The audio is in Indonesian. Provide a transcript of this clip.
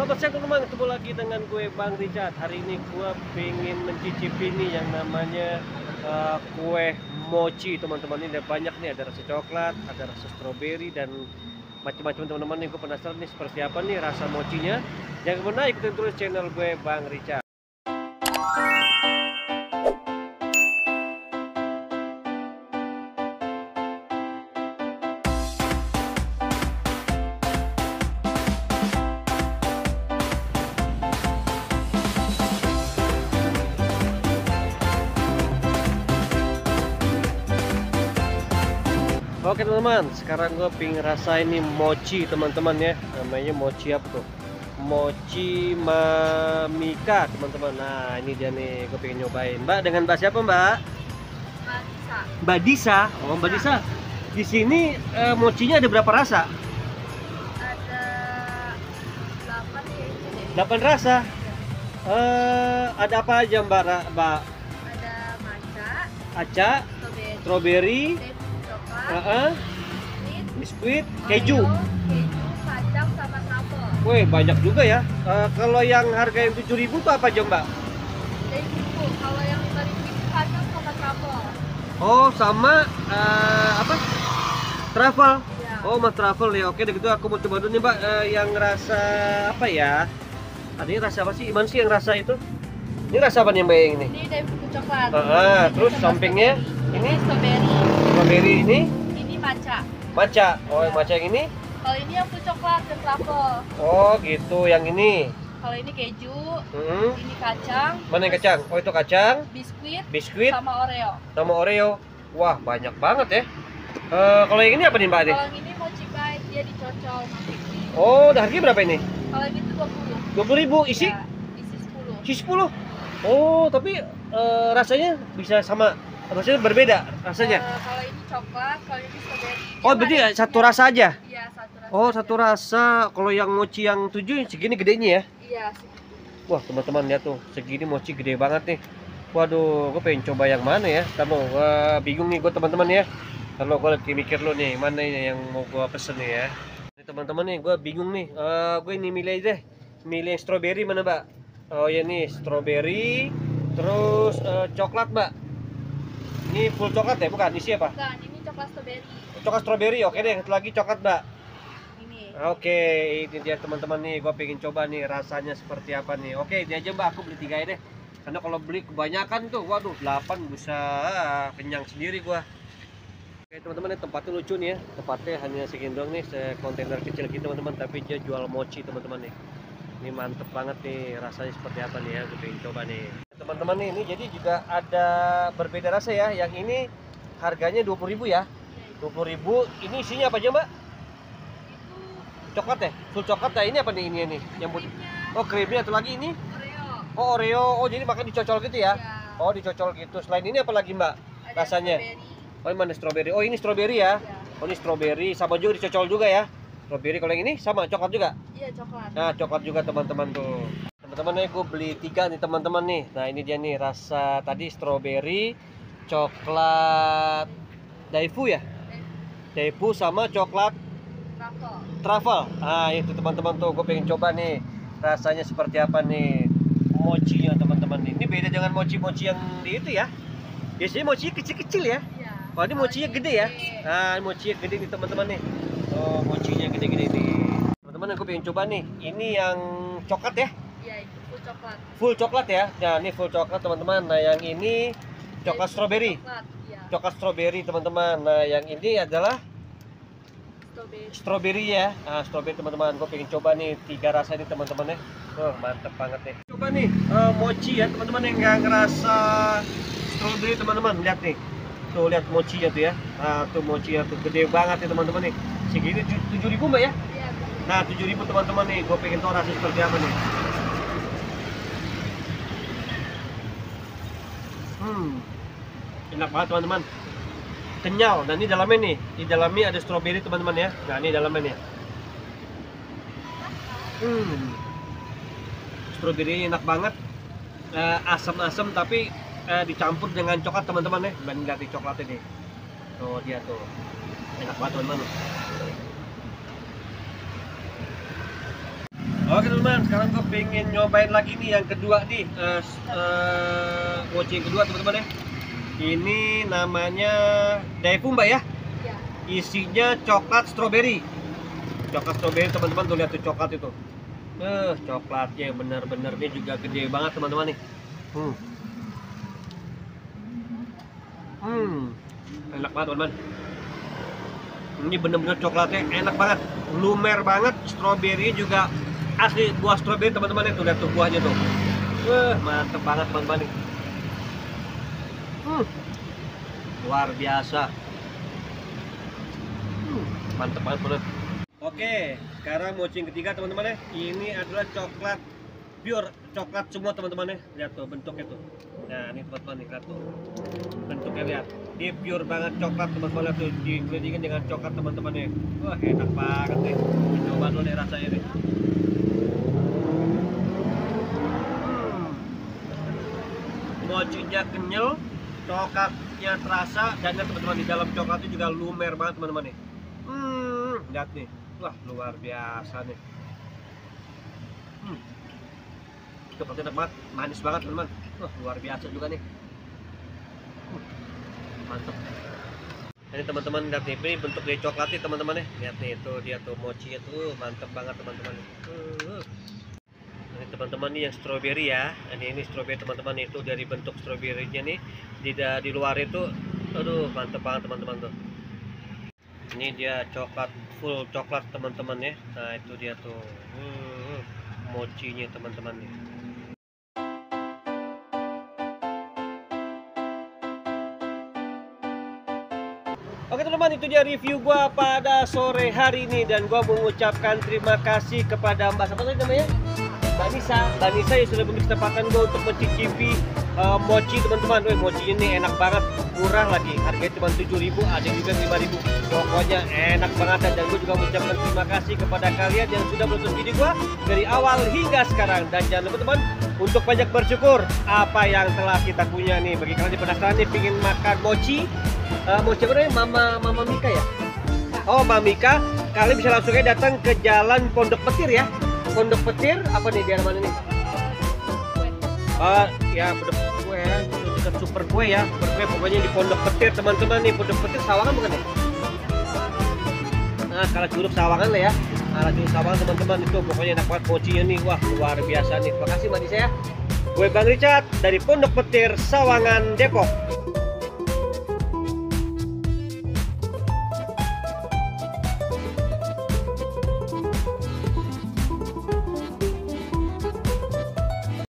Selamat siang teman-teman, ketemu lagi dengan gue Bang Richard. Hari ini gue pengen mencicipi nih yang namanya kue mochi teman-teman. Ini ada banyak nih, ada rasa coklat, ada rasa stroberi dan macam-macam teman-teman nih. Gue penasaran nih seperti apa nih rasa mochinya. Jangan kemana, ikutin terus channel gue Bang Richard. Oke teman-teman, sekarang gue pengen rasain nih mochi teman-teman ya. Namanya mochi apa tuh? Mochi Mamika teman-teman. Nah ini dia nih, gue pengen nyobain. Mbak, dengan Mbak siapa Mbak? Mbak Disa. Mbak Disa. Oh Mbak Disa. Di sini mochinya ada berapa rasa? Ada 8 ya. 8 rasa. Ada apa aja Mbak? Ada matcha, Aca, strawberry, strawberry, coklat, biskuit, Oreo, keju. kacang sama truffle. Wih banyak juga ya. Kalau yang harga yang 7.000 tuh apa aja Mbak? Dari buku. Kalau yang 5.000 itu kacang sama truffle. Oh sama apa? Travel. Ya. Oh mas travel ya. Oke deh gitu aku mau coba dulu nih Mbak. Yang rasa apa ya? Tadinya rasa apa sih? Gimana sih yang rasa itu? Ini rasa apa nih Mbak yang ini? Ini dari buku coklat. Terus Sama sampingnya strawberry. ini Strawberry. strawberry ini Ini matcha. matcha. Oh yang matcha yang ini? Kalau ini yang full coklat dan truffle. Oh gitu yang ini. Kalau ini keju, Hmm. ini kacang. Mana yang kacang? Oh itu kacang, Biskuit biskuit, sama Oreo. sama Oreo. Wah banyak banget ya. Kalau yang ini apa nih Mbak nih? Kalau yang ini mochi pie, dia dicocol masih. Oh harganya berapa ini? Kalau yang itu 20. 20.000 isi? Ya, isi 10. Isi 10. Oh, tapi rasanya bisa sama, maksudnya berbeda rasanya. Kalau ini coklat, kalau ini strawberry. Oh, berarti satu rasa aja. Iya, satu rasa. Oh, satu rasa. Kalau yang mochi yang 7 segini gedenya ya. Iya, segitu. Wah, teman-teman lihat tuh, segini mochi gede banget nih. Waduh, gue pengen coba yang mana ya. Ntar lo, bingung nih gue teman-teman ya. Ntar lo, gue lagi mikir lo nih, mana yang mau gue pesen nih ya. Ini teman-teman nih, gue bingung nih. Gue ini milih deh. Milih yang strawberry mana, Mbak? Oh ya nih, strawberry. Terus coklat, Mbak. Ini full coklat ya, bukan? Isi apa? Bukan, ini coklat strawberry. Coklat strawberry, oke deh. Satu lagi coklat, Mbak. Ini. Oke, ini dia teman-teman nih. Gue pengen coba nih rasanya seperti apa nih. Oke, ini aja Mbak. Aku beli 3 ya deh. Karena kalau beli kebanyakan tuh, waduh, 8 bisa kenyang sendiri gua. Oke teman-teman, ini tempatnya lucu nih ya. Tempatnya hanya segini doang nih, kontainer kecil gitu teman-teman. Tapi dia jual mochi teman-teman nih. Ini mantep banget nih, rasanya seperti apa nih ya. Gue pengen coba nih. Teman-teman nih, ini jadi juga ada berbeda rasa ya. Yang ini harganya 20.000 ya. 20.000. Ini isinya apa aja Mbak? Itu Coklat ya? Full coklat ya? Ini apa nih ini? Yang oh krimnya atau lagi ini? Oreo. Oh Oreo. Oh jadi makan dicocol gitu ya? Ya. Oh dicocol gitu. Selain ini apa lagi Mbak? Ada Rasanya? strawberry. Oh ini mana strawberry? Oh ini strawberry ya? Ya. Oh ini strawberry sama juga dicocol juga ya? Strawberry. Kalau yang ini sama coklat juga? Iya, coklat. Nah coklat juga teman-teman tuh. Teman-teman nih gue beli 3 nih teman-teman nih. Nah ini dia nih rasa tadi strawberry, coklat Daifu ya? Daifu sama coklat Truffle. truffle. Ah itu teman-teman tuh gue pengen coba nih rasanya seperti apa nih mochinya teman-teman nih. Ini beda dengan mochi-mochi yang di itu ya. Biasanya mochi kecil-kecil ya. Iya. Oh ini mochinya gede ya. Nah mochinya gede nih teman-teman nih. Oh mochinya gede-gede nih. Teman-teman gue pengen coba nih. Ini yang coklat ya. Iya, itu full coklat. Full coklat ya. Nah ini full coklat teman-teman. Nah yang ini coklat Jadi, strawberry. Coklat, iya. Coklat strawberry teman-teman. Nah yang ini adalah Strawberry. strawberry ya. Nah, strawberry teman-teman, gue pengen coba nih 3 rasa nih teman-teman ya. Oh, mantep banget nih. Coba nih mochi ya teman-teman yang nggak ngerasa strawberry teman-teman, lihat nih. Tuh lihat mochinya tuh ya. Nah, tuh mochinya tuh gede banget ya teman-teman nih. Segini 7.000 Mbak ya. Iya, Nah, 7.000 teman-teman nih. Gue pengen tahu rasanya seperti apa nih. Enak banget teman-teman. Kenyal dan ini dalamnya nih, di dalamnya ada strawberry teman-teman ya. Nah ini dalamnya nih. Strawberry enak banget, asam-asam tapi dicampur dengan coklat teman-teman ya. Banding dari coklat ini. Tuh dia tuh, enak banget teman-teman. Oke teman-teman, sekarang gue pengen nyobain lagi nih yang kedua nih, mochi yang kedua teman-teman ya. Ini namanya Daefumba ya. Ya. Isinya coklat stroberi. Coklat stroberi teman-teman, tuh lihat tuh coklat itu. Coklatnya bener-bener ini juga gede banget teman-teman nih. Enak banget teman-teman. Ini bener-bener coklatnya enak banget, lumer banget. Stroberi juga asli buah stroberi teman-teman, itu lihat tuh buahnya tuh. Mantep banget teman-teman nih. Luar biasa. Mantep banget bener. Oke, sekarang mochi yang ketiga teman-teman ya. Ini adalah coklat pure, coklat semua teman-teman ya. Lihat tuh bentuknya tuh. Nah, ini teman-teman nih, lihat tuh. Bentuknya lihat. Dia pure banget coklat teman-teman, lihat tuh. Dikelilingin dengan coklat teman-teman ya. Wah, enak banget nih. Coba dulu nih rasanya nih. Mochinya kenyal, coklatnya terasa, dan teman-teman di dalam coklat itu juga lumer banget teman-teman nih. Lihat nih. Wah, luar biasa nih. Coklatnya enak banget, manis banget teman-teman. Wah, luar biasa juga nih. Mantap. Ini teman-teman lihat nih, ini bentuk dari coklatnya teman-teman ya. Lihat nih, itu dia tuh mochinya tuh mantap banget teman-teman. Ini teman-teman nih yang stroberi ya. Ini stroberi teman-teman, itu dari bentuk stroberinya nih. Di luar itu, aduh mantap banget teman-teman tuh. Ini dia coklat, full coklat teman-teman ya. Nah itu dia tuh mochinya teman-teman nih. Oke teman-teman, itu dia review gua pada sore hari ini, dan gua mengucapkan terima kasih kepada Mbak, siapa tadi namanya? Mbak Nisa yang sudah memberi kesempatan gua untuk mencicipi mochi teman-teman. Mochinya ini enak banget, murah lagi, harganya cuma 7.000, ada juga 5.000. Pokoknya enak banget, dan gue juga mengucapkan terima kasih kepada kalian yang sudah menonton video gua dari awal hingga sekarang. Dan jangan lupa teman, untuk banyak bersyukur apa yang telah kita punya nih. Bagi kalian yang penasaran nih pingin makan mochi, mochi apa namanya? Mama Mika ya? Oh, Mama Mika, kalian bisa langsung aja datang ke Jalan Pondok Petir ya. Pondok Petir apa nih, daerah mana nih? Ya Pondok Kue ya, dekat Super Kue ya. Super Kue pokoknya di Pondok Petir teman-teman nih. Pondok Petir Sawangan bukan ya? Nah, kalau Curug Sawangan lah ya. Kalau Curug Sawangan teman-teman, itu pokoknya enak banget mochinya nih. Wah, luar biasa nih. Terima kasih Mbak Nisa ya. Gue Bang Richard dari Pondok Petir Sawangan, Depok.